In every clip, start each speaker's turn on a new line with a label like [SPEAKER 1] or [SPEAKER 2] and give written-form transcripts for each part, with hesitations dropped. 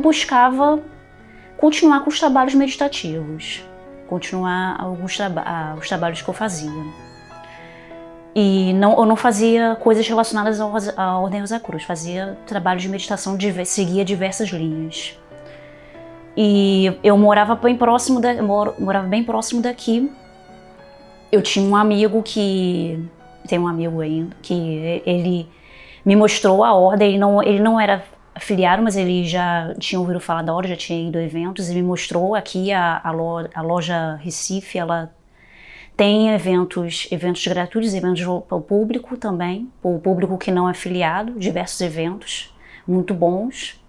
[SPEAKER 1] buscava continuar com os trabalhos meditativos, continuar os trabalhos que eu fazia. E eu não fazia coisas relacionadas à Ordem Rosa Cruz, fazia trabalho de meditação, seguia diversas linhas. E eu morava bem próximo daqui. Eu tinha um amigo tem um amigo ainda, que ele me mostrou a ordem. Ele não era afiliado, mas ele já tinha ouvido falar da ordem, já tinha ido a eventos, e me mostrou aqui a loja Recife. Ela tem eventos gratuitos, eventos para o público também, para o público que não é afiliado, diversos eventos muito bons.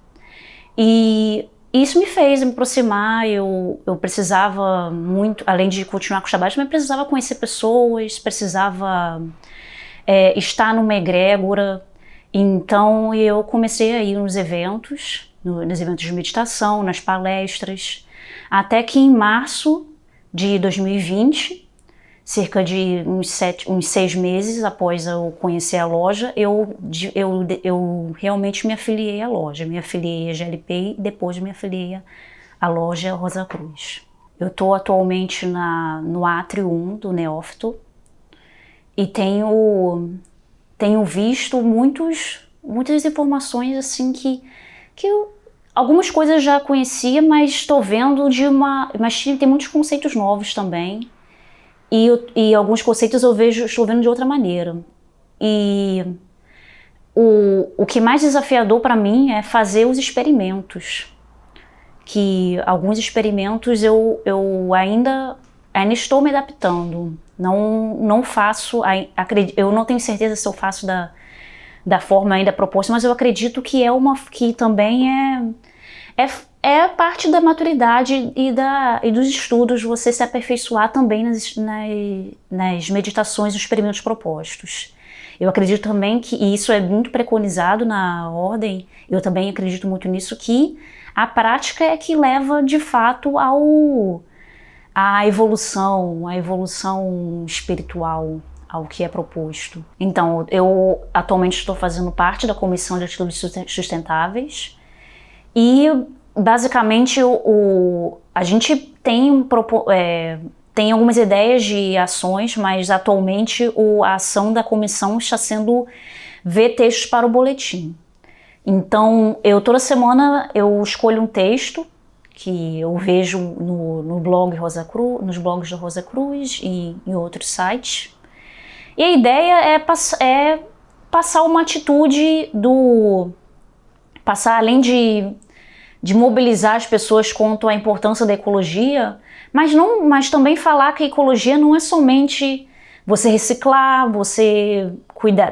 [SPEAKER 1] E isso me fez me aproximar. Eu precisava muito, além de continuar com os trabalhos, mas precisava conhecer pessoas, precisava estar numa egrégora. Então eu comecei a ir nos eventos de meditação, nas palestras, até que em março de 2020, cerca de uns 6 meses após eu conhecer a loja, eu realmente me afiliei à loja. Me afiliei à GLP e depois me afiliei à loja Rosa Cruz. Eu estou atualmente no Átrio 1 do Neófito e tenho visto muitas informações assim que algumas coisas eu já conhecia, mas estou vendo mas tem muitos conceitos novos também. E alguns conceitos estou vendo de outra maneira. E o que mais desafiador para mim é fazer os experimentos. Que alguns experimentos eu ainda estou me adaptando. Não faço, eu não tenho certeza se eu faço da forma ainda proposta, mas eu acredito que que também é parte da maturidade e dos estudos, você se aperfeiçoar também nas meditações e experimentos propostos. Eu acredito também e isso é muito preconizado na ordem, eu também acredito muito nisso, que a prática é que leva de fato à evolução espiritual, ao que é proposto. Então, eu atualmente estou fazendo parte da Comissão de Atitudes Sustentáveis e basicamente, a gente tem algumas ideias de ações, mas atualmente a ação da comissão está sendo ver textos para o boletim. Então, toda semana eu escolho um texto que eu vejo no blog nos blogs da Rosa Cruz e em outros sites. E a ideia é passar uma atitude passar além de mobilizar as pessoas quanto à importância da ecologia, mas também falar que a ecologia não é somente você reciclar, você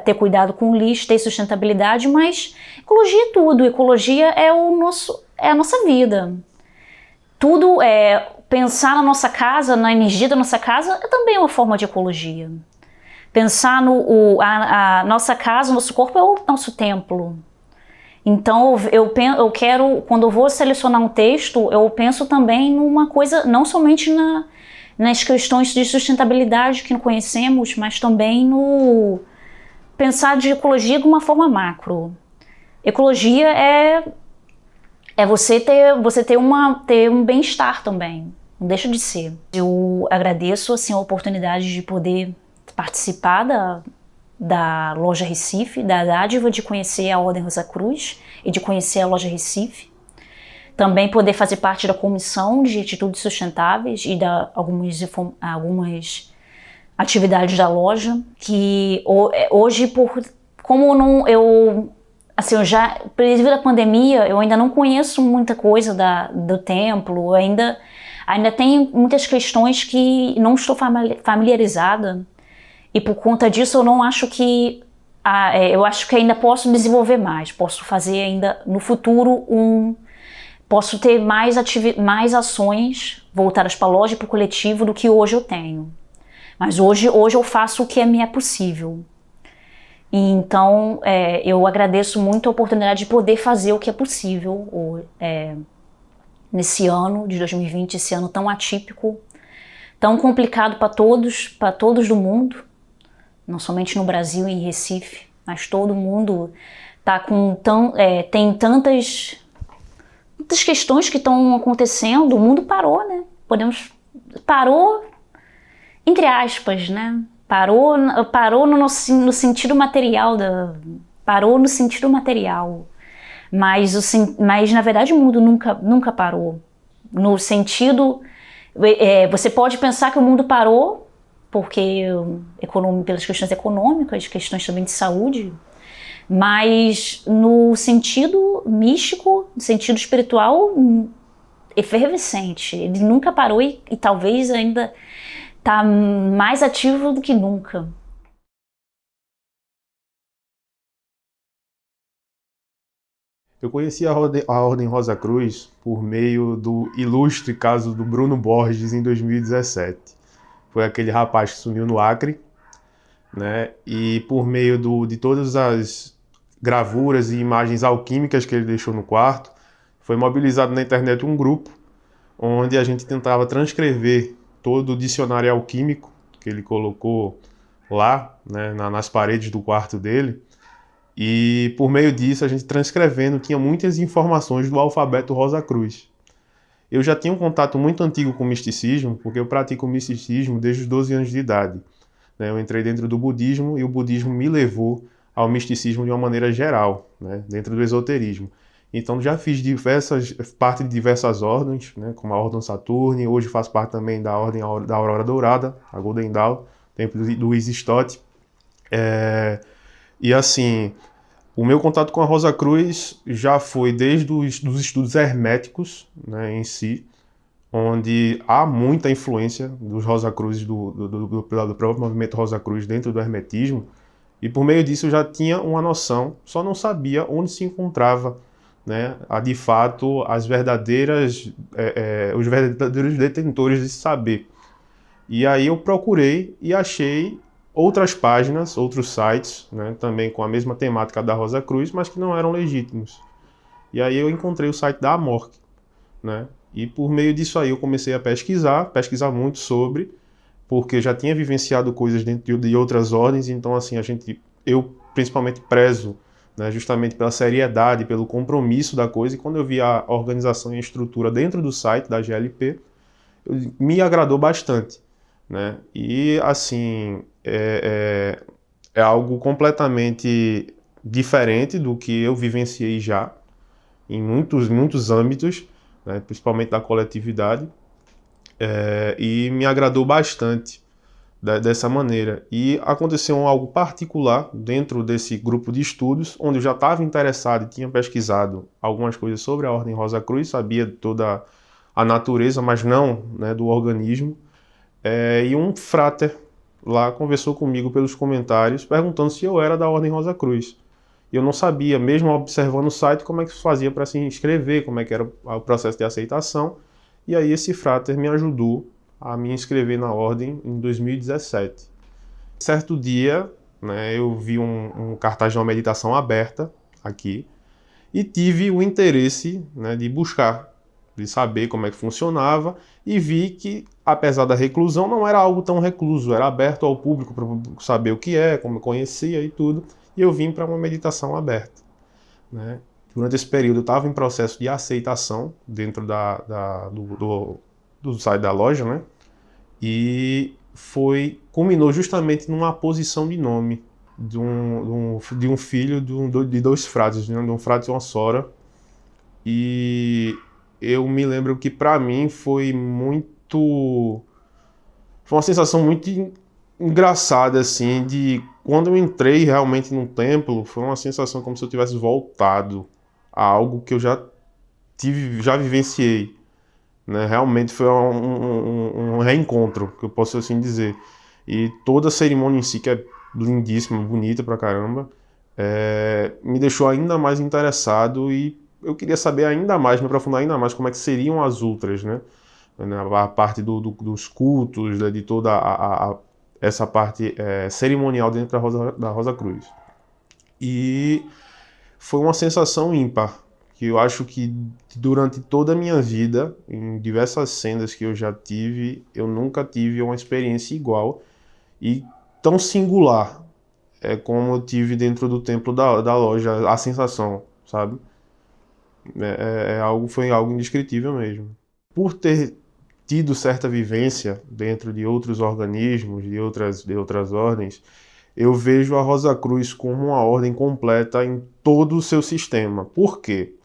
[SPEAKER 1] ter cuidado com o lixo, ter sustentabilidade, mas ecologia é tudo. Ecologia é a nossa vida. Tudo pensar na nossa casa, na energia da nossa casa, é também uma forma de ecologia. Pensar a nossa casa, o nosso corpo é o nosso templo. Então eu quero, quando eu vou selecionar um texto, eu penso também numa coisa, não somente nas questões de sustentabilidade que não conhecemos, mas também pensar de ecologia de uma forma macro. Ecologia é você ter um bem-estar também, não deixa de ser. Eu agradeço assim, a oportunidade de poder participar da loja Recife, da dádiva de conhecer a Ordem Rosa Cruz e de conhecer a loja Recife. Também poder fazer parte da comissão de atitudes sustentáveis e algumas atividades da loja, que hoje, devido à pandemia, eu ainda não conheço muita coisa do templo, ainda tem muitas questões que não estou familiarizada. E por conta disso eu não acho que... eu acho que ainda posso desenvolver mais, posso fazer ainda no futuro posso ter mais ações voltadas para a loja e para o coletivo do que hoje eu tenho. Mas hoje eu faço o que me é possível. E então eu agradeço muito a oportunidade de poder fazer o que é possível nesse ano de 2020, esse ano tão atípico, tão complicado para todos do mundo. Não somente no Brasil e em Recife, mas todo mundo tá tem tantas muitas questões que estão acontecendo, o mundo parou, né? Parou, entre aspas, né? Parou no sentido material, parou no sentido material. Mas na verdade o mundo nunca parou. No sentido, você pode pensar que o mundo parou porque pelas questões econômicas, questões também de saúde, mas no sentido místico, no sentido espiritual, efervescente. Ele nunca parou e talvez ainda está mais ativo do que nunca.
[SPEAKER 2] Eu conheci a Ordem Rosa Cruz por meio do ilustre caso do Bruno Borges em 2017. Foi aquele rapaz que sumiu no Acre, né? E por meio de todas as gravuras e imagens alquímicas que ele deixou no quarto, foi mobilizado na internet um grupo onde a gente tentava transcrever todo o dicionário alquímico que ele colocou lá, né, nas paredes do quarto dele. E por meio disso, a gente transcrevendo, tinha muitas informações do alfabeto Rosa Cruz. Eu já tinha um contato muito antigo com o misticismo, porque eu pratico o misticismo desde os 12 anos de idade. Eu entrei dentro do budismo e o budismo me levou ao misticismo de uma maneira geral, né, dentro do esoterismo. Então já fiz parte de diversas ordens, né, como a Ordem Saturne, hoje faço parte também da Ordem da Aurora Dourada, a Golden Dawn, templo do Luiz Stott. E assim, o meu contato com a Rosa Cruz já foi desde dos estudos herméticos, né, em si, onde há muita influência dos Rosa Cruzes, do próprio movimento Rosa Cruz dentro do hermetismo, e por meio disso eu já tinha uma noção, só não sabia onde se encontrava, né, de fato os verdadeiros detentores desse saber. E aí eu procurei e achei outras páginas, outros sites, né, também com a mesma temática da Rosa Cruz, mas que não eram legítimos. E aí eu encontrei o site da Amorc, né, e por meio disso aí eu comecei a pesquisar muito sobre, porque já tinha vivenciado coisas dentro de outras ordens, então assim, eu principalmente prezo, né, justamente pela seriedade, pelo compromisso da coisa, e quando eu vi a organização e a estrutura dentro do site da GLP, me agradou bastante, né, e assim, é algo completamente diferente do que eu vivenciei já, em muitos âmbitos, né, principalmente da coletividade, e me agradou bastante dessa maneira. E aconteceu algo particular dentro desse grupo de estudos, onde eu já estava interessado e tinha pesquisado algumas coisas sobre a Ordem Rosa Cruz, sabia toda a natureza, mas não, né, do organismo. E um frater lá conversou comigo pelos comentários, perguntando se eu era da Ordem Rosa Cruz. E eu não sabia, mesmo observando o site, como é que se fazia para se inscrever, como é que era o processo de aceitação. E aí esse frater me ajudou a me inscrever na ordem em 2017. Certo dia, né, eu vi um cartaz de uma meditação aberta aqui e tive o interesse, né, de buscar, de saber como é que funcionava, e vi que, apesar da reclusão, não era algo tão recluso, era aberto ao público para saber o que é, como eu conhecia e tudo, e eu vim para uma meditação aberta, né? Durante esse período eu estava em processo de aceitação dentro do site da loja, né? E culminou justamente numa posição de nome de um filho de dois frades, né? De um frade e uma sora. E eu me lembro que para mim foi uma sensação muito engraçada, assim, de quando eu entrei realmente no templo, foi uma sensação como se eu tivesse voltado a algo que eu já vivenciei, né? Realmente foi um reencontro, que eu posso assim dizer. E toda a cerimônia em si, que é lindíssima, bonita pra caramba, me deixou ainda mais interessado, e eu queria saber ainda mais, me aprofundar ainda mais como é que seriam as outras, né? A parte dos cultos, né? De toda essa parte cerimonial dentro da Rosa Cruz. E foi uma sensação ímpar, que eu acho que durante toda a minha vida, em diversas sendas que eu já tive, eu nunca tive uma experiência igual e tão singular como eu tive dentro do templo da loja, a sensação, sabe? Foi algo indescritível mesmo. Por ter tido certa vivência dentro de outros organismos, de outras ordens, eu vejo a Rosa Cruz como uma ordem completa em todo o seu sistema. Por quê?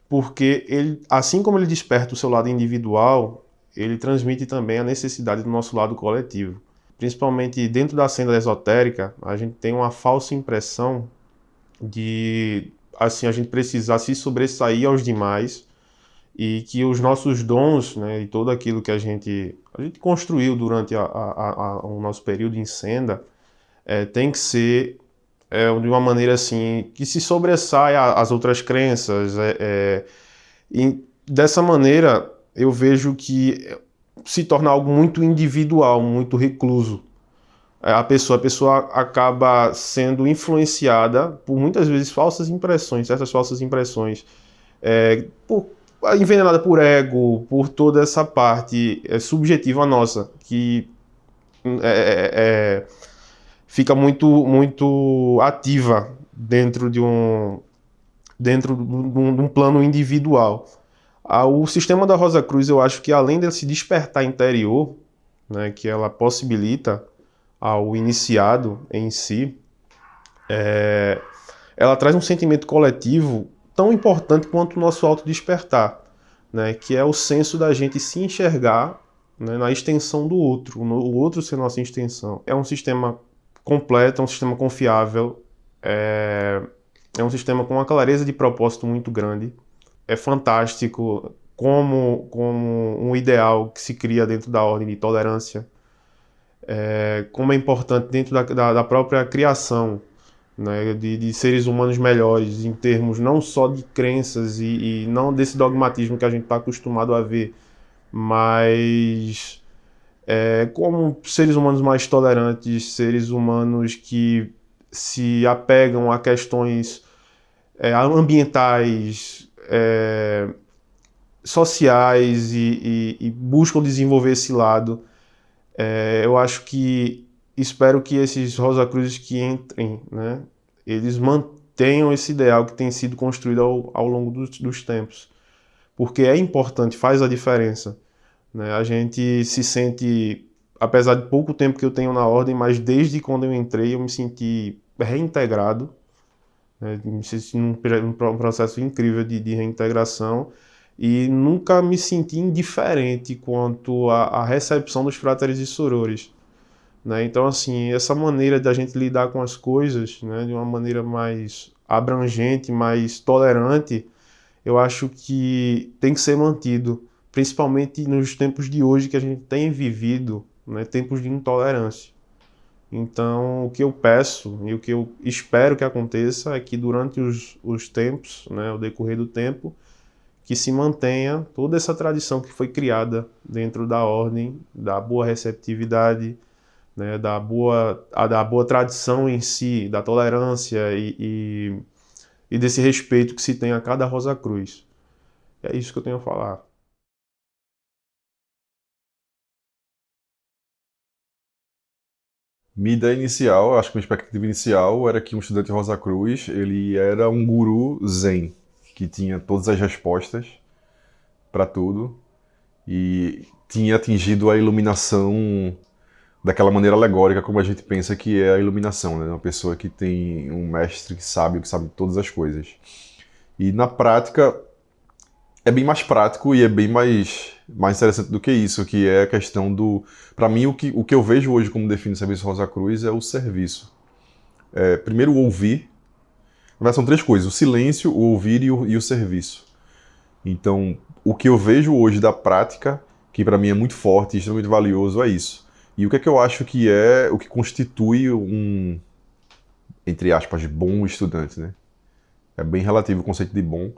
[SPEAKER 2] Porque ele, assim como ele desperta o seu lado individual, ele transmite também a necessidade do nosso lado coletivo. Principalmente dentro da senda esotérica, a gente tem uma falsa impressão de assim a gente precisar se sobressair aos demais e que os nossos dons, né, e tudo aquilo que a gente construiu durante o nosso período em senda, tem que ser de uma maneira assim que se sobressai às outras crenças. E dessa maneira eu vejo que se torna algo muito individual, muito recluso. A pessoa acaba sendo influenciada por muitas vezes falsas impressões, certas falsas impressões, envenenada por ego, por toda essa parte subjetiva nossa, que fica muito ativa dentro de um plano individual. O sistema da Rosa Cruz, eu acho que além desse despertar interior, né, que ela possibilita ao iniciado em si, ela traz um sentimento coletivo tão importante quanto o nosso autodespertar, né, que é o senso da gente se enxergar, né, na extensão do outro, o outro ser nossa extensão. É um sistema completo, é um sistema confiável, é um sistema com uma clareza de propósito muito grande. É fantástico como um ideal que se cria dentro da ordem de tolerância, como é importante dentro da própria criação, né, de seres humanos melhores, em termos não só de crenças e não desse dogmatismo que a gente está acostumado a ver, mas como seres humanos mais tolerantes, seres humanos que se apegam a questões ambientais, sociais e buscam desenvolver esse lado. Eu acho que, espero que esses Rosa Cruzes que entrem, né, eles mantenham esse ideal que tem sido construído ao longo dos tempos, porque é importante, faz a diferença, né? A gente se sente, apesar de pouco tempo que eu tenho na ordem, mas desde quando eu entrei eu me senti reintegrado, né? Me senti num processo incrível de reintegração e nunca me senti indiferente quanto à recepção dos fratres e sorores, né? Então, assim, essa maneira da gente lidar com as coisas, né, de uma maneira mais abrangente, mais tolerante, eu acho que tem que ser mantido, principalmente nos tempos de hoje que a gente tem vivido, né, tempos de intolerância. Então, o que eu peço e o que eu espero que aconteça é que durante os tempos, né, o decorrer do tempo, que se mantenha toda essa tradição que foi criada dentro da ordem, da boa receptividade, né, da boa tradição em si, da tolerância e desse respeito que se tem a cada Rosa Cruz. É isso que eu tenho a falar.
[SPEAKER 3] Minha ideia inicial, acho que minha expectativa inicial era que um estudante Rosa Cruz, ele era um guru zen, que tinha todas as respostas para tudo e tinha atingido a iluminação daquela maneira alegórica como a gente pensa que é a iluminação, né? Uma pessoa que tem um mestre que sabe todas as coisas. E na prática é bem mais prático e é bem mais interessante do que isso, que é a questão do... Para mim, o que eu vejo hoje como define o serviço Rosa Cruz é o serviço. Primeiro, o ouvir. Na verdade, são três coisas: o silêncio, o ouvir e o serviço. Então, o que eu vejo hoje da prática, que para mim é muito forte e extremamente valioso, é isso. E o que é que eu acho que é o que constitui um, entre aspas, bom estudante, né? É bem relativo o conceito de bom,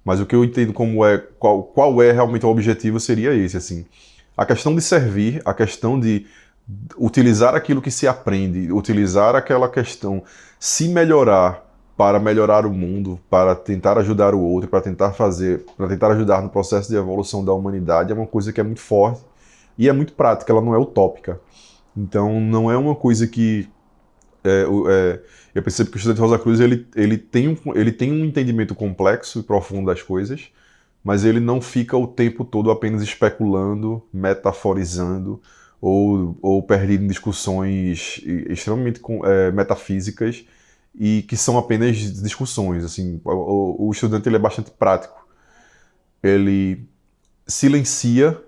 [SPEAKER 3] mas o que eu entendo como qual é realmente o objetivo seria esse, assim. A questão de servir, a questão de utilizar aquilo que se aprende, utilizar aquela questão, se melhorar para melhorar o mundo, para tentar ajudar o outro, para tentar ajudar no processo de evolução da humanidade, é uma coisa que é muito forte e é muito prática, ela não é utópica. Então não é uma coisa que eu percebo que o estudante Rosa Cruz ele tem um entendimento complexo e profundo das coisas, mas ele não fica o tempo todo apenas especulando, metaforizando ou perdido em discussões extremamente metafísicas e que são apenas discussões. Assim, o estudante ele é bastante prático. Ele silencia,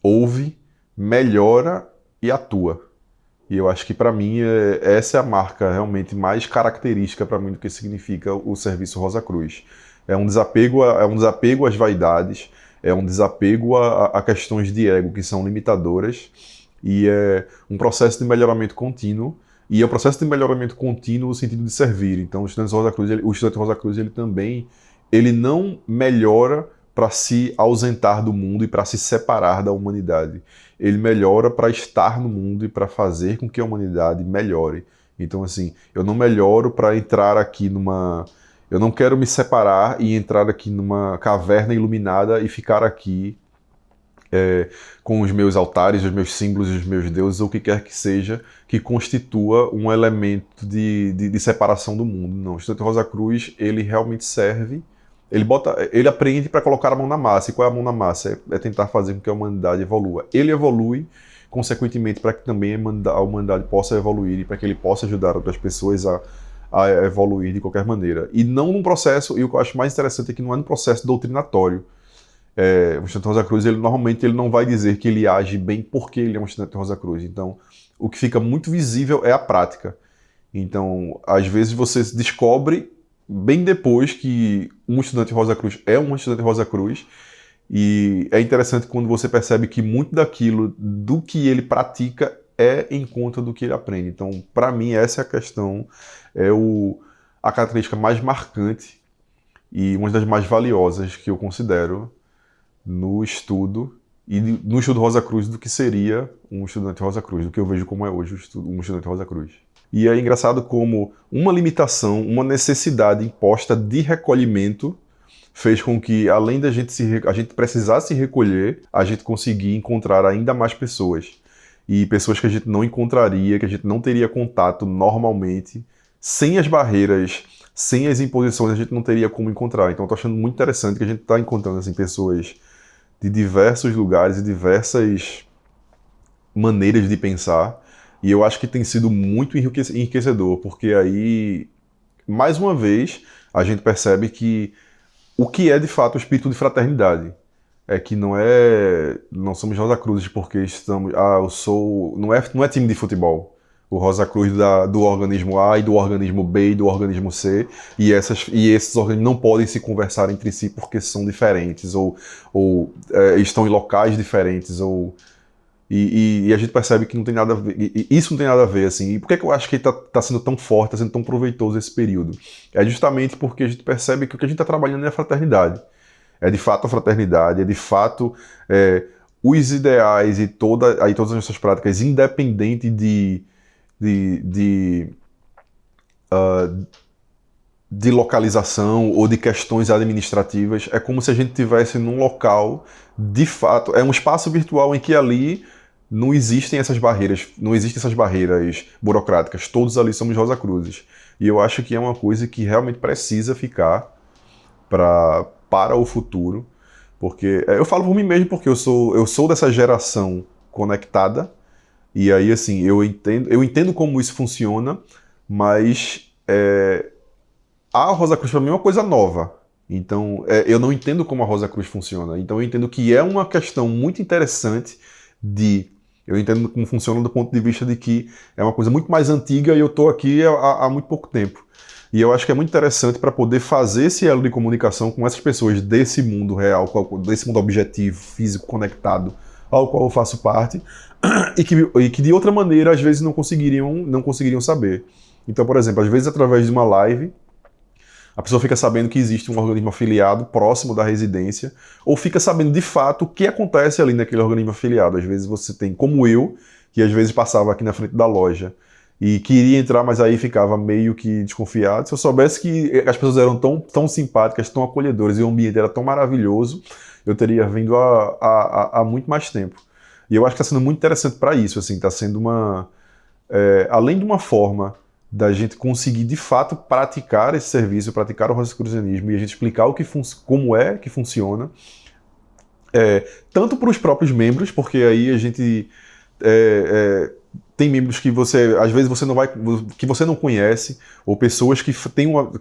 [SPEAKER 3] ouve, melhora e atua. E eu acho que para mim essa é a marca realmente mais característica para mim do que significa o serviço Rosa Cruz. É um desapego às vaidades, é um desapego a questões de ego que são limitadoras e é um processo de melhoramento contínuo. E é um processo de melhoramento contínuo no sentido de servir. Então o estudante Rosa Cruz ele não melhora para se ausentar do mundo e para se separar da humanidade. Ele melhora para estar no mundo e para fazer com que a humanidade melhore. Então, assim, eu não melhoro para entrar aqui numa... Eu não quero me separar e entrar aqui numa caverna iluminada e ficar aqui com os meus altares, os meus símbolos, os meus deuses, ou o que quer que seja, que constitua um elemento de separação do mundo. Não, o estudante Rosa Cruz, ele realmente serve... Ele aprende para colocar a mão na massa. E qual é a mão na massa? É tentar fazer com que a humanidade evolua. Ele evolui, consequentemente, para que também a humanidade possa evoluir e para que ele possa ajudar outras pessoas a evoluir de qualquer maneira. E não num processo, e o que eu acho mais interessante é que não é num processo doutrinatório. O estudante Rosa Cruz, normalmente ele não vai dizer que ele age bem porque ele é um estudante Rosa Cruz. Então, o que fica muito visível é a prática. Então, às vezes você descobre bem depois que um estudante Rosa Cruz é um estudante Rosa Cruz, e é interessante quando você percebe que muito daquilo do que ele pratica é em conta do que ele aprende. Então, para mim, essa é a questão, a característica mais marcante e uma das mais valiosas que eu considero no estudo Rosa Cruz do que seria um estudante Rosa Cruz, do que eu vejo como é hoje um estudante Rosa Cruz. E é engraçado como uma limitação, uma necessidade imposta de recolhimento fez com que, além da gente precisar se recolher, a gente conseguir encontrar ainda mais pessoas. E pessoas que a gente não encontraria, que a gente não teria contato normalmente, sem as barreiras, sem as imposições, a gente não teria como encontrar. Então eu tô achando muito interessante que a gente está encontrando assim, pessoas de diversos lugares e diversas maneiras de pensar. E eu acho que tem sido muito enriquecedor, porque aí, mais uma vez, a gente percebe que o que é de fato o espírito de fraternidade é que não somos Rosa Cruzes porque estamos, não é time de futebol. O Rosa Cruz do organismo A e do organismo B e do organismo C, e esses organismos não podem se conversar entre si porque são diferentes, ou estão em locais diferentes, E a gente percebe que não tem nada a ver, e isso não tem nada a ver, assim. E por que eu acho que tá sendo tão forte, tá sendo tão proveitoso esse período? É justamente porque a gente percebe que o que a gente está trabalhando é a fraternidade. É de fato a fraternidade, é de fato os ideais e todas as nossas práticas, independente de localização ou de questões administrativas. É como se a gente estivesse num local, de fato, é um espaço virtual em que ali não existem essas barreiras burocráticas, todos ali somos Rosa Cruzes. E eu acho que é uma coisa que realmente precisa ficar para o futuro, porque eu falo por mim mesmo, porque eu sou dessa geração conectada, e aí assim, eu entendo como isso funciona, mas a Rosa Cruz para mim é uma coisa nova. Então, eu não entendo como a Rosa Cruz funciona. Então, eu entendo que é uma questão muito interessante eu entendo como funciona do ponto de vista de que é uma coisa muito mais antiga e eu estou aqui há muito pouco tempo. E eu acho que é muito interessante para poder fazer esse elo de comunicação com essas pessoas desse mundo real, desse mundo objetivo, físico, conectado, ao qual eu faço parte, e que de outra maneira, às vezes, não conseguiriam saber. Então, por exemplo, às vezes através de uma live, a pessoa fica sabendo que existe um organismo afiliado próximo da residência, ou fica sabendo de fato o que acontece ali naquele organismo afiliado. Às vezes você tem, como eu, que às vezes passava aqui na frente da loja e queria entrar, mas aí ficava meio que desconfiado. Se eu soubesse que as pessoas eram tão simpáticas, tão acolhedoras e o ambiente era tão maravilhoso, eu teria vindo há muito mais tempo. E eu acho que está sendo muito interessante para isso. Assim, está sendo além de uma forma da gente conseguir de fato praticar esse serviço, praticar o rosacrucianismo e a gente explicar como é que funciona, tanto para os próprios membros, porque aí a gente tem membros que às vezes que você não conhece, ou pessoas que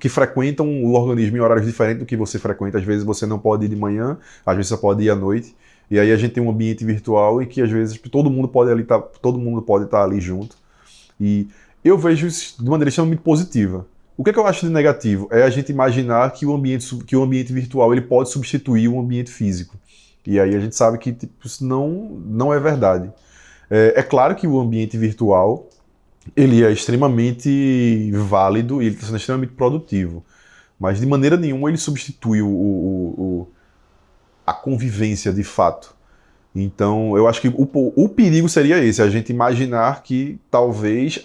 [SPEAKER 3] frequentam o organismo em horários diferentes do que você frequenta. Às vezes você não pode ir de manhã, às vezes você pode ir à noite. E aí a gente tem um ambiente virtual e que às vezes todo mundo pode estar ali junto. E eu vejo isso de maneira extremamente positiva. O que é que eu acho de negativo? É a gente imaginar que o ambiente virtual ele pode substituir o ambiente físico. E aí a gente sabe que isso não é verdade. É claro que o ambiente virtual ele é extremamente válido e ele está sendo extremamente produtivo. Mas de maneira nenhuma ele substitui a convivência de fato. Então eu acho que o perigo seria esse, a gente imaginar que talvez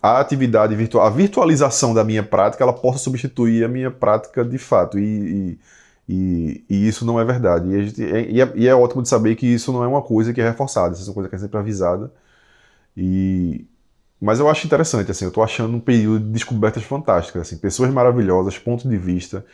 [SPEAKER 3] a atividade virtual, a virtualização da minha prática, ela possa substituir a minha prática de fato. E isso não é verdade. E é ótimo de saber que isso não é uma coisa que é reforçada, isso é uma coisa que é sempre avisada. Mas eu acho interessante, assim, eu estou achando um período de descobertas fantásticas, assim, pessoas maravilhosas, pontos de vista,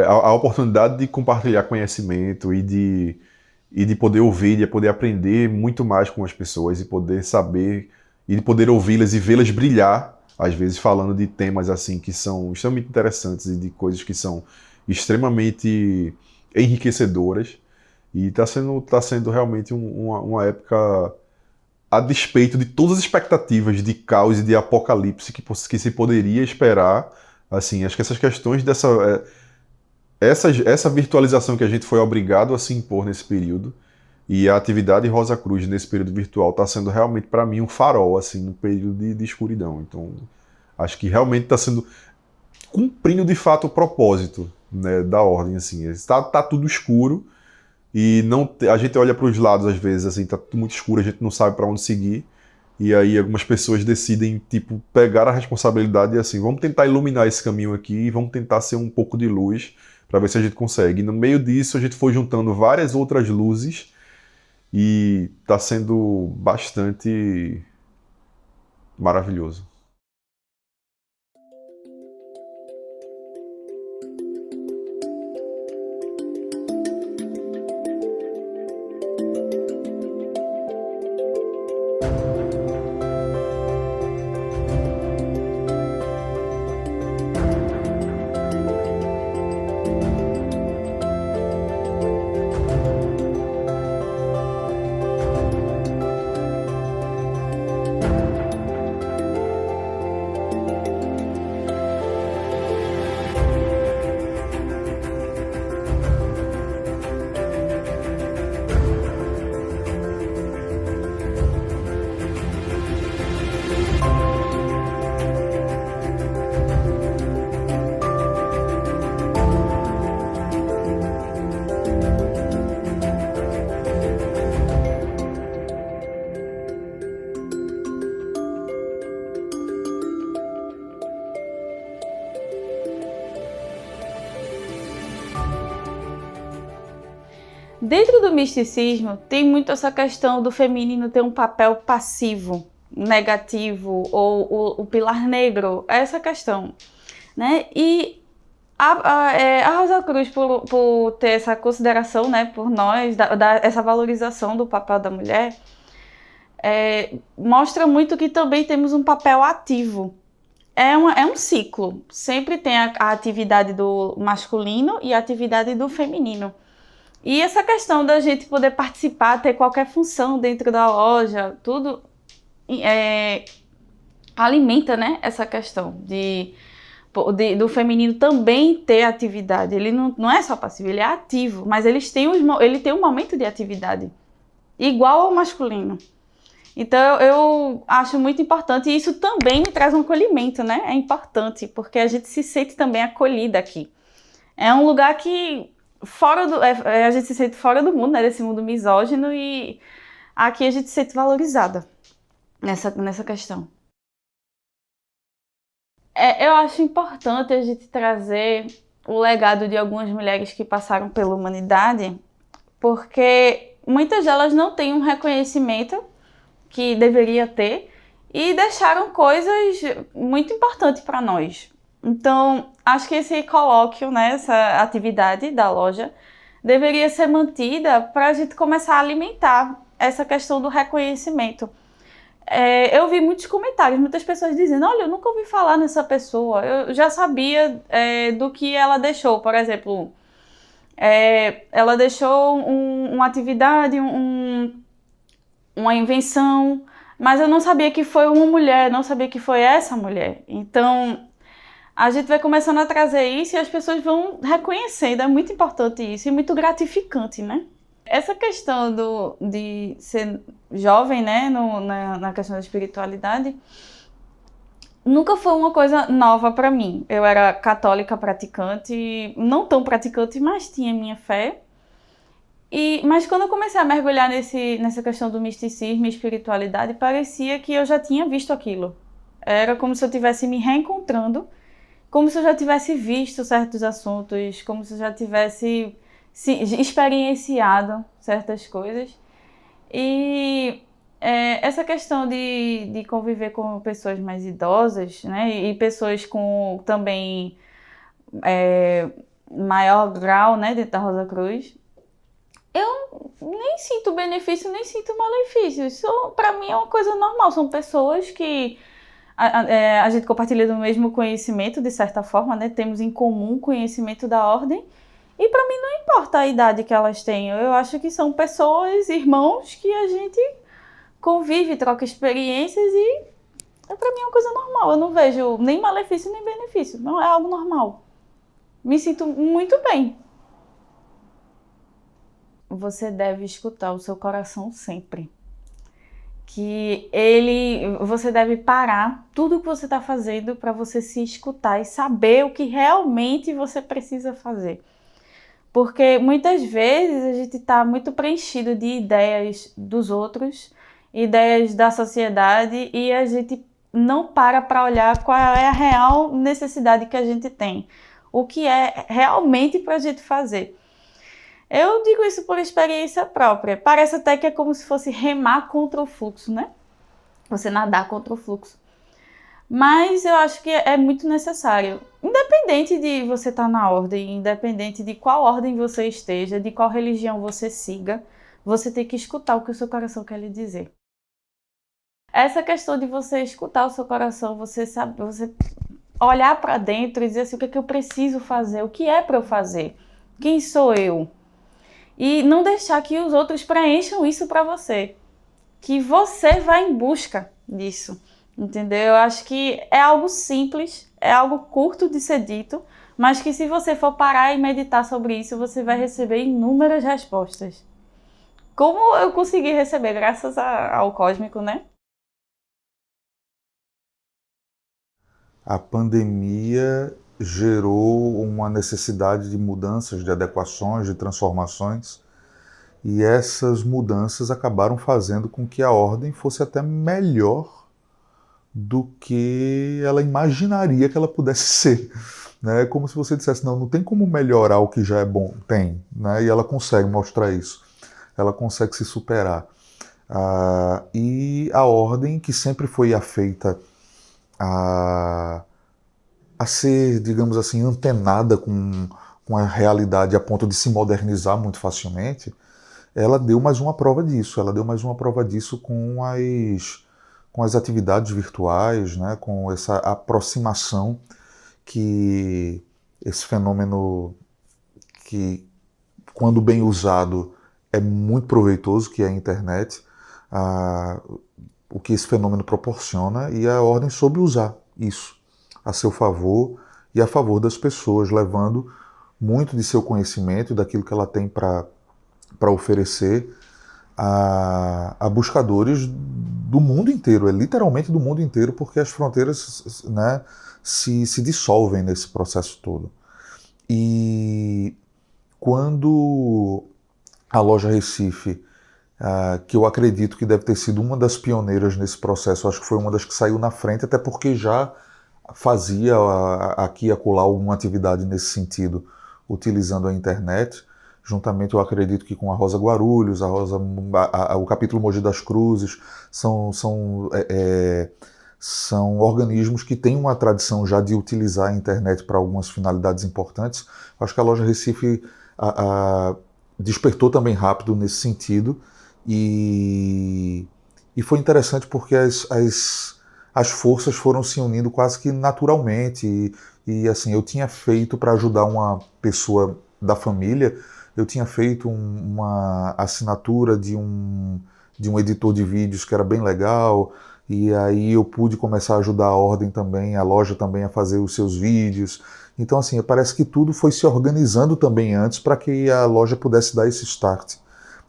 [SPEAKER 3] a oportunidade de compartilhar conhecimento e de poder ouvir, de poder aprender muito mais com as pessoas e poder saber, e de poder ouvi-las e vê-las brilhar, às vezes falando de temas assim que são extremamente interessantes e de coisas que são extremamente enriquecedoras. E está sendo realmente uma época a despeito de todas as expectativas de caos e de apocalipse que se poderia esperar. Assim, acho que essas questões essa virtualização que a gente foi obrigado a se impor nesse período e a atividade Rosa Cruz nesse período virtual está sendo realmente para mim um farol assim no período de escuridão. Então acho que realmente está sendo cumprindo de fato o propósito, né, da ordem, assim. Tá tudo escuro e a gente olha para os lados às vezes, assim, tá tudo muito escuro, a gente não sabe para onde seguir. E aí algumas pessoas decidem, tipo, pegar a responsabilidade e assim, vamos tentar iluminar esse caminho aqui e vamos tentar ser um pouco de luz para ver se a gente consegue. E no meio disso a gente foi juntando várias outras luzes e tá sendo bastante maravilhoso.
[SPEAKER 4] Dentro do misticismo, tem muito essa questão do feminino ter um papel passivo, negativo, ou o pilar negro, essa questão, né? E a Rosa Cruz, por ter essa consideração, né, por nós, essa valorização do papel da mulher, mostra muito que também temos um papel ativo. É um ciclo, sempre tem a atividade do masculino e a atividade do feminino. E essa questão da gente poder participar, ter qualquer função dentro da loja, tudo alimenta, né, essa questão do feminino também ter atividade. Ele não é só passivo, ele é ativo, mas ele tem um momento de atividade, igual ao masculino. Então eu acho muito importante, e isso também me traz um acolhimento, né? É importante, porque a gente se sente também acolhida aqui. É um lugar que a gente se sente fora do mundo, né, desse mundo misógino, e aqui a gente se sente valorizada nessa questão. Eu acho importante a gente trazer o legado de algumas mulheres que passaram pela humanidade, porque muitas delas não têm um reconhecimento que deveria ter, e deixaram coisas muito importantes para nós. Então, acho que esse colóquio, né, essa atividade da loja, deveria ser mantida para a gente começar a alimentar essa questão do reconhecimento. Eu vi muitos comentários, muitas pessoas dizendo, olha, eu nunca ouvi falar nessa pessoa, eu já sabia do que ela deixou. Por exemplo, ela deixou uma atividade, uma invenção, mas eu não sabia que foi uma mulher, não sabia que foi essa mulher. Então, a gente vai começando a trazer isso e as pessoas vão reconhecendo, é muito importante isso e muito gratificante, né? Essa questão de ser jovem, né, na questão da espiritualidade, nunca foi uma coisa nova para mim. Eu era católica praticante, não tão praticante, mas tinha minha fé. Mas quando eu comecei a mergulhar nessa questão do misticismo e espiritualidade, parecia que eu já tinha visto aquilo. Era como se eu estivesse me reencontrando, como se eu já tivesse visto certos assuntos, como se eu já tivesse experienciado certas coisas. E essa questão de conviver com pessoas mais idosas, né, e pessoas com também maior grau, né, dentro da Rosa Cruz, eu nem sinto benefício, nem sinto malefício. Isso, para mim, é uma coisa normal. São pessoas que a gente compartilha do mesmo conhecimento, de certa forma, né? Temos em comum conhecimento da ordem. E para mim não importa a idade que elas tenham. Eu acho que são pessoas, irmãos, que a gente convive, troca experiências e para mim é uma coisa normal. Eu não vejo nem malefício nem benefício. Não é algo normal. Me sinto muito bem. Você deve escutar o seu coração sempre. Você deve parar tudo que você está fazendo para você se escutar e saber o que realmente você precisa fazer. Porque muitas vezes a gente está muito preenchido de ideias dos outros, ideias da sociedade, e a gente não para olhar qual é a real necessidade que a gente tem. O que é realmente para a gente fazer. Eu digo isso por experiência própria. Parece até que é como se fosse remar contra o fluxo, né? Você nadar contra o fluxo. Mas eu acho que é muito necessário. Independente de você estar na ordem, independente de qual ordem você esteja, de qual religião você siga, você tem que escutar o que o seu coração quer lhe dizer. Essa questão de você escutar o seu coração, você olhar para dentro e dizer assim, o que é que eu preciso fazer, o que é para eu fazer, quem sou eu? E não deixar que os outros preencham isso para você. Que você vá em busca disso. Entendeu? Eu acho que é algo simples, é algo curto de ser dito, mas que se você for parar e meditar sobre isso, você vai receber inúmeras respostas. Como eu consegui receber, graças ao cósmico, né?
[SPEAKER 5] A pandemia gerou uma necessidade de mudanças, de adequações, de transformações, e essas mudanças acabaram fazendo com que a ordem fosse até melhor do que ela imaginaria que ela pudesse ser. Né? Como se você dissesse, não tem como melhorar o que já é bom. Tem, né? E ela consegue mostrar isso. Ela consegue se superar. E a ordem, que sempre foi afeita a ser, digamos assim, antenada com a realidade a ponto de se modernizar muito facilmente, ela deu mais uma prova disso. Ela deu mais uma prova disso com as atividades virtuais, né, com essa aproximação que esse fenômeno que, quando bem usado, é muito proveitoso, que é a internet, o que esse fenômeno proporciona, e a ordem soube usar isso a seu favor e a favor das pessoas, levando muito de seu conhecimento e daquilo que ela tem para oferecer a buscadores do mundo inteiro, literalmente do mundo inteiro, porque as fronteiras, né, se dissolvem nesse processo todo. E quando a Loja Recife, que eu acredito que deve ter sido uma das pioneiras nesse processo, acho que foi uma das que saiu na frente, até porque já fazia aqui e acolá alguma atividade nesse sentido, utilizando a internet, juntamente eu acredito que com a Rosa Guarulhos, o capítulo Mogi das Cruzes, são organismos que têm uma tradição já de utilizar a internet para algumas finalidades importantes. Acho que a Loja Recife despertou também rápido nesse sentido, e foi interessante porque as forças foram se unindo quase que naturalmente, e assim, eu tinha feito para ajudar uma pessoa da família, eu tinha feito uma assinatura de um editor de vídeos que era bem legal, e aí eu pude começar a ajudar a Ordem também, a loja também a fazer os seus vídeos. Então assim, parece que tudo foi se organizando também antes para que a loja pudesse dar esse start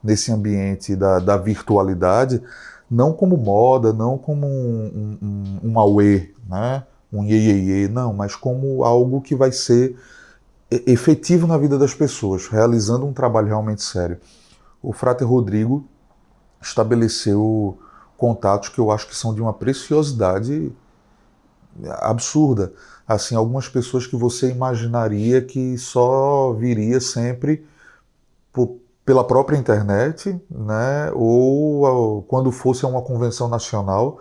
[SPEAKER 5] nesse ambiente da virtualidade, não como moda, não como um auê, né? Um iê, não, mas como algo que vai ser efetivo na vida das pessoas, realizando um trabalho realmente sério. O Frater Rodrigo estabeleceu contatos que eu acho que são de uma preciosidade absurda. Assim, algumas pessoas que você imaginaria que só viria sempre pela própria internet, né? Ou quando fosse a uma convenção nacional,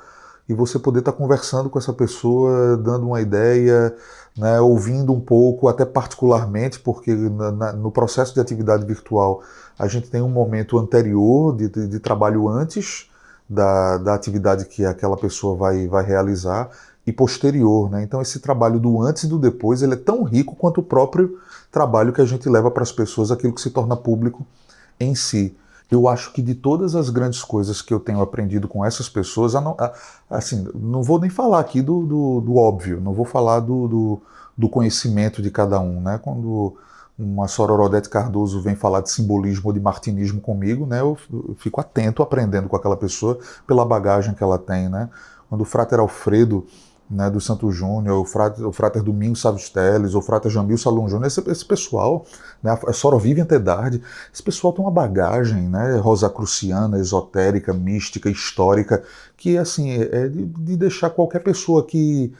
[SPEAKER 5] e você poder estar conversando com essa pessoa, dando uma ideia, né? Ouvindo um pouco, até particularmente, porque no processo de atividade virtual a gente tem um momento anterior de trabalho antes da atividade que aquela pessoa vai realizar, e posterior, né? Então esse trabalho do antes e do depois, ele é tão rico quanto o próprio trabalho que a gente leva para as pessoas, aquilo que se torna público em si. Eu acho que de todas as grandes coisas que eu tenho aprendido com essas pessoas, assim, não vou nem falar aqui do óbvio, não vou falar do conhecimento de cada um, né? Quando uma Soror Odete Cardoso vem falar de simbolismo ou de martinismo comigo, né? Eu fico atento, aprendendo com aquela pessoa pela bagagem que ela tem, né? Quando o Frater Alfredo, né, do Santo Júnior, o Frater Domingos Savos Teles, o Frater Jamil Salom Júnior, esse pessoal, né, a Sora Vivian Tedardi, esse pessoal tem uma bagagem, né, rosacruciana, esotérica, mística, histórica, que assim, é de deixar qualquer pessoa que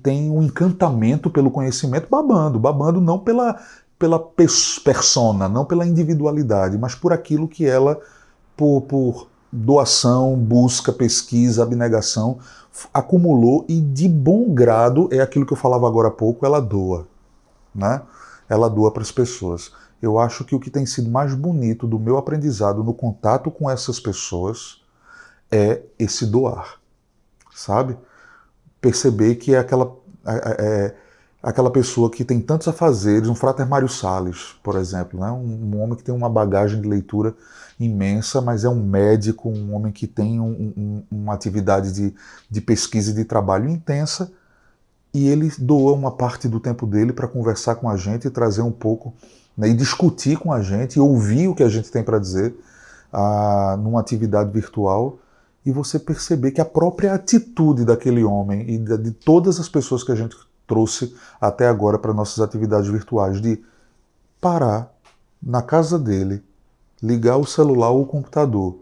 [SPEAKER 5] tem um encantamento pelo conhecimento babando não pela persona, não pela individualidade, mas por aquilo que ela, por doação, busca, pesquisa, abnegação, acumulou, e de bom grado, é aquilo que eu falava agora há pouco, ela doa, né? Ela doa para as pessoas. Eu acho que o que tem sido mais bonito do meu aprendizado no contato com essas pessoas é esse doar, sabe? Perceber que é aquela pessoa que tem tantos afazeres, um Frater Mário Salles, por exemplo, né? Um homem que tem uma bagagem de leitura imensa, mas é um médico, um homem que tem uma atividade de pesquisa e de trabalho intensa, e ele doa uma parte do tempo dele para conversar com a gente e trazer um pouco, né, e discutir com a gente, e ouvir o que a gente tem para dizer numa atividade virtual, e você perceber que a própria atitude daquele homem e de todas as pessoas que a gente trouxe até agora para nossas atividades virtuais, de parar na casa dele, ligar o celular ou o computador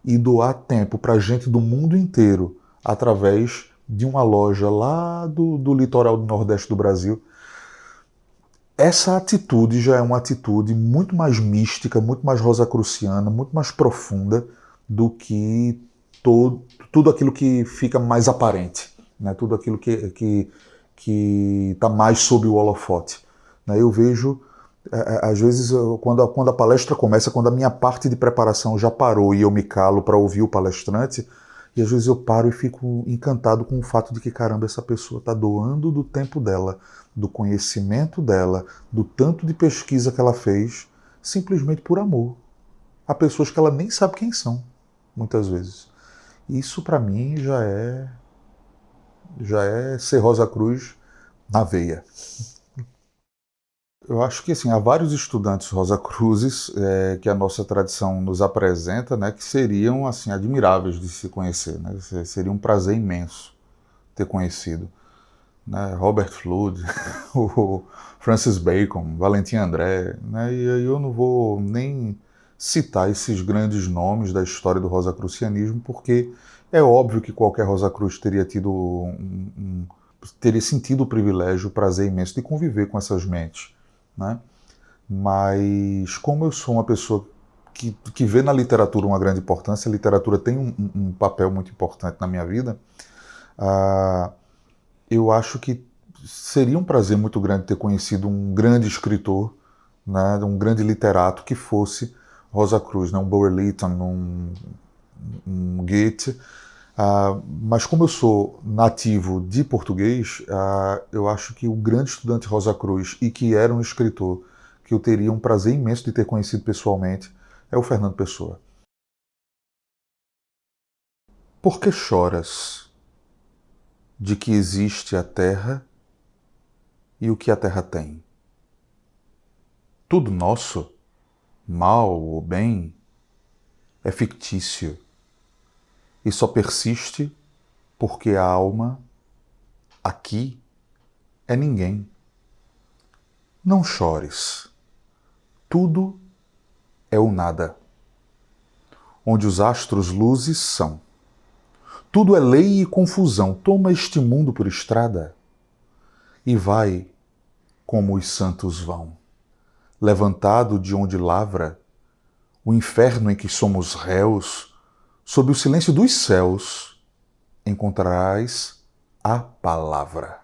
[SPEAKER 5] e doar tempo para gente do mundo inteiro através de uma loja lá do litoral do Nordeste do Brasil. Essa atitude já é uma atitude muito mais mística, muito mais rosacruciana, muito mais profunda do que tudo aquilo que fica mais aparente, né? Tudo aquilo que está mais sob o holofote, né? Eu vejo, às vezes, quando a palestra começa, quando a minha parte de preparação já parou e eu me calo para ouvir o palestrante, e às vezes eu paro e fico encantado com o fato de que, caramba, essa pessoa está doando do tempo dela, do conhecimento dela, do tanto de pesquisa que ela fez, simplesmente por amor a pessoas que ela nem sabe quem são, muitas vezes. Isso, para mim, já é ser Rosa Cruz na veia. Eu acho que assim, há vários estudantes Rosa Cruzes que a nossa tradição nos apresenta, né, que seriam assim, admiráveis de se conhecer, né? Seria um prazer imenso ter conhecido, né? Robert Flood, o Francis Bacon, Valentim André, né? E aí eu não vou nem citar esses grandes nomes da história do rosacrucianismo, porque é óbvio que qualquer Rosa Cruz teria sentido o privilégio, o prazer imenso de conviver com essas mentes, né? Mas como eu sou uma pessoa que vê na literatura uma grande importância, a literatura tem um papel muito importante na minha vida, eu acho que seria um prazer muito grande ter conhecido um grande escritor, né, um grande literato que fosse Rosa Cruz, né, um Bulwer Lytton, um Goethe. Mas como eu sou nativo de português, eu acho que o grande estudante Rosa Cruz, e que era um escritor que eu teria um prazer imenso de ter conhecido pessoalmente, é o Fernando Pessoa. Por que choras de que existe a terra e o que a terra tem? Tudo nosso, mal ou bem, é fictício e só persiste porque a alma aqui é ninguém. Não chores. Tudo é o nada, onde os astros luzes são. Tudo é lei e confusão. Toma este mundo por estrada e vai como os santos vão. Levantado de onde lavra o inferno em que somos réus, sob o silêncio dos céus encontrarás a palavra,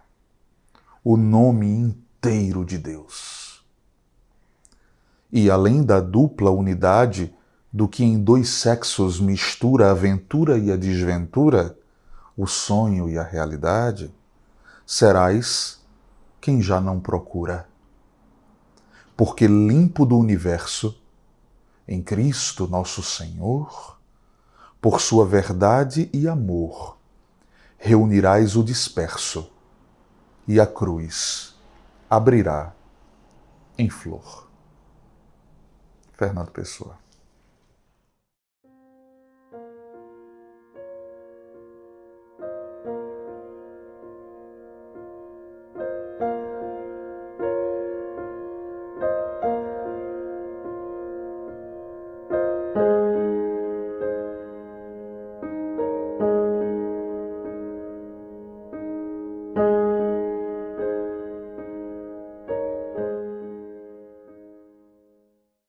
[SPEAKER 5] o nome inteiro de Deus. E além da dupla unidade do que em dois sexos mistura a aventura e a desventura, o sonho e a realidade, serás quem já não procura. Porque limpo do universo, em Cristo nosso Senhor, por sua verdade e amor, reunirás o disperso e a cruz abrirá em flor. Fernando Pessoa.